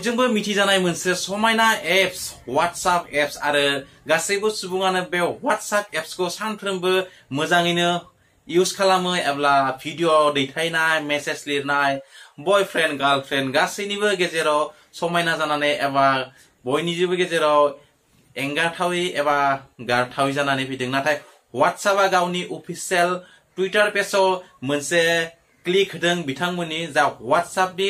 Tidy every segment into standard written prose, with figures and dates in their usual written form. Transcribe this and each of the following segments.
बयजोंबो मिथिजानाय मोनसे समायना एप्स WhatsApp एप्स आरो गासैबो सुबुङानो बे WhatsApp एप्सखौ सानफ्रोमबो मोजाङैनो इउज खालामो एब्ला भिडिअ दैथायनाय मेसेज लिरनाय बयफ्रेन्ड गार्लफ्रेन्ड गासैनिबो गेजेराव समायना जानानै एबा बयनिबो गेजेराव एंगारथावै एबा गारथावै जानानै फैदों। नाथाय WhatsAppआ गावनि अफिसियेल टुइटार पेजआव मोनसे क्लिक होदों बिथांमोननि जा WhatsAppनि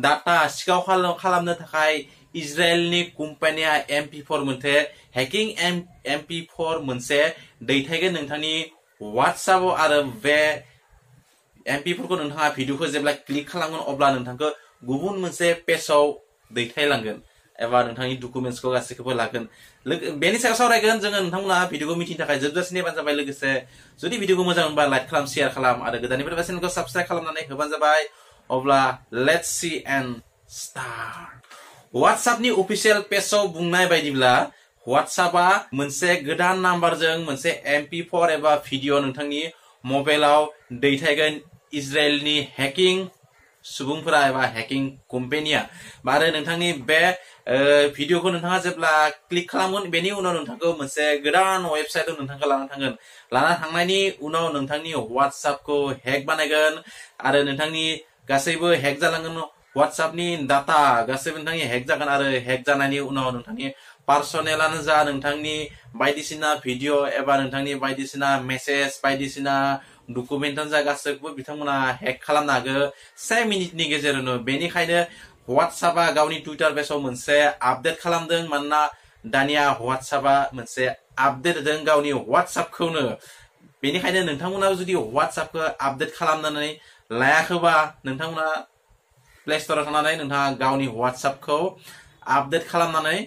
डाटा सिखाव खालामनो थाखाय इजराइलनि कम्पानिया MP4 मोनसे हेकिं MP4 मोनसे दैथायगोन नोंथांनि WhatsAppआव आरो बे MP4 खौ नोंथाङा भिडिअखौ जेब्ला क्लिक खालामगोन अब्ला नोंथांखौ गुबुन मोनसे पेजआव दैथायलांगोन एबा नोंथांनि डकुमेन्ट्सखौ गासैखौबो लागोन। बेनि सायाव सावरायगोन जोङो नोंथांमोना भिडिअखौ मिथिनो थाखाय जोबजासिम नेबानो जाबाय। लोगोसे जुदि भिडिअखौ मोजां मोनबा लाइक खालाम शेयार खालाम आरो गोदाननिफ्राय चेनेलखौ साबस्क्राइब खालामनानै होबानो जाबाय। अब्ला लेट्स सी एन्ड स्टार्ट। WhatsAppनि अफिसियेल पेजआव बुंनाय बायदिब्ला WhatsAppआ मोनसे गोदान नाम्बारजों मोनसे MP4 एबा भिडिअ नोंथांनि मबाइलाव दैथायगोन इजराइलनि हेकिं सुबुंफोरा एबा हेकिं कम्पानिया। आरो नोंथांनि बे भिडिअखौ नोंथाङा जेब्ला क्लिक खालामगोन बेनि उनाव नोंथांखौ मोनसे गोदान वेबसाइटआव नोंथांखौ लाना थांगोन। लाना थांनायनि उनाव नोंथांनि WhatsAppखौ हेक बानायगोन आरो नोंथांनि गासैबो हेक जालांगोन। WhatsAppनि डाटा गासैबो नोंथांनि हेक जागोन आरो हेक जानायनि उनाव नोंथांनि पार्सनेलानो जा नोंथांनि बायदिसिना भिडिअ एबा नोंथांनि बायदिसिना मेसेज बायदिसिना डकुमेन्टानो जा गासैखौबो बिथांमोना हेक खालामनो हागौ 1 मिनिटनि गेजेरावनो। बेनिखायनो WhatsAppआ गावनि टुइटार पेजआव मोनसे आपडेट खालामदों। मानोना दानिया WhatsAppआ मोनसे आपडेट होदों गावनि WhatsAppखौनो। बेनिखायनो नोंथांमोनाबो जुदि WhatsAppखौ आपडेट खालामनानै लायाखैबा नोंथांमोना प्ले स्ट'राव थांनानै नोंथाङा गावनि WhatsAppखौ आपडेट खालामनानै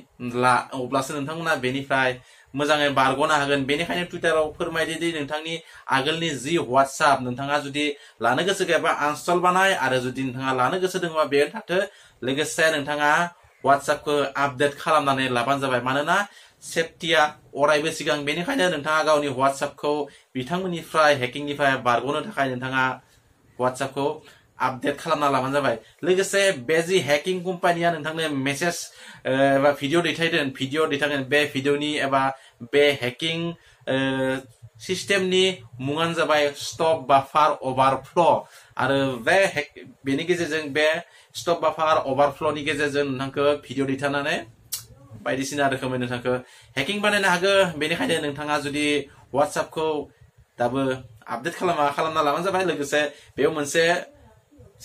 ला, अब्लासो नोंथांमोना बेनिफ्राय मोजाङै बारग'नो हागोन। बेनिखायनो टुइटाराव फोरमायदि नोंथांनि आगोलनि जि WhatsApp नोंथाङा जुदि लानो गोसो गैयाबा आनइनस्टल बानाय आरो जुदि नोंथाङा लानो गोसो दङबा बेयाव थाथो। लोगोसे नोंथाङा WhatsAppखौ आपडेट खालामनानै लाबानो जाबाय। मानोना सेफटिया अरायबो सिगां। बेनिखायनो नोंथाङा गावनि WhatsAppखौ बिथांमोननिफ्राय हेकिंनिफ्राय बारग'नो थाखाय नोंथाङा WhatsAppखौ आपडेट खालामना लाबानो जाबाय। लोगोसे बे जि हेकिं कम्पानिया नोंथांनो मेसेज एबा भिडिअ दैथायगोन बे भिडिअनि एबा बे हेकिं सिस्टेमनि मुङानो जाबाय स्टप बाफार अभारफ्ल'। आरो बेनि गेजेरजों बे स्टप बाफार अभारफ्ल'नि गेजेरजों नोंथांखौ भिडिअ दैथायनानै बायदिसिना रोखोमै नोंथांखौ हेकिं बानायनो हागौ। बेनिखायनो नोंथाङा जुदि WhatsAppखौ दाबो आपडेट खालामना लाबानो जाबाय। लोगोसे बेयाव मोनसे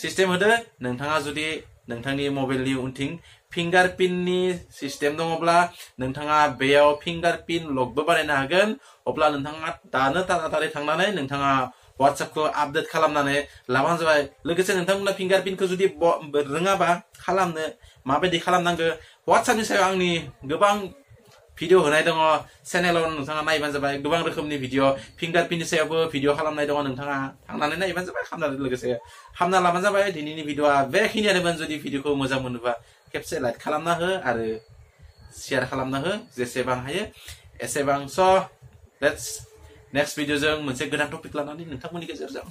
सिस्टेम होदो। नोंथाङा जुदि नोंथांनि मबाइलनि उनथिं फिंगारप्रिन्टनि सिस्टेम दङब्ला नोंथाङा बेयाव फिंगारप्रिन्ट लकबो बानायनो हागोन। अब्ला नोंथाङा दानो तारातारि थांनानै नोंथाङा WhatsAppखौ आपडेट खालामनानै लाबानो जाबाय। लोगोसे नोंथांमोना फिंगारप्रिन्टखौ जुदि रोङाबा खालामनो माबायदि खालामनांगौ WhatsAppनि सायाव आंनि गोबां भिडिअ होनाय दङ। चेनेलाव नोंथाङा नायबानो जाबाय। गोबां रोखोमनि भिडिअ फिंगारप्रिन्टनि सायावबो भिडिअ खालामनाय दङ। नोंथाङा थांनानै नायबानो जाबाय। लोगोसे खालामना लाबानो जाबाय। दिनैनि भिडिअआ बेखिनियानोमोन। जुदि भिडिअखौ मोजां मोनोबा खेबसे लाइक खालामना हो आरो शेयार खालामना हो जेसेबां हायो एसेबां। स' नेक्स्ट भिडिअजों मोनसे गोदान टपिक लानानै नोंथांमोननि गेजेरजों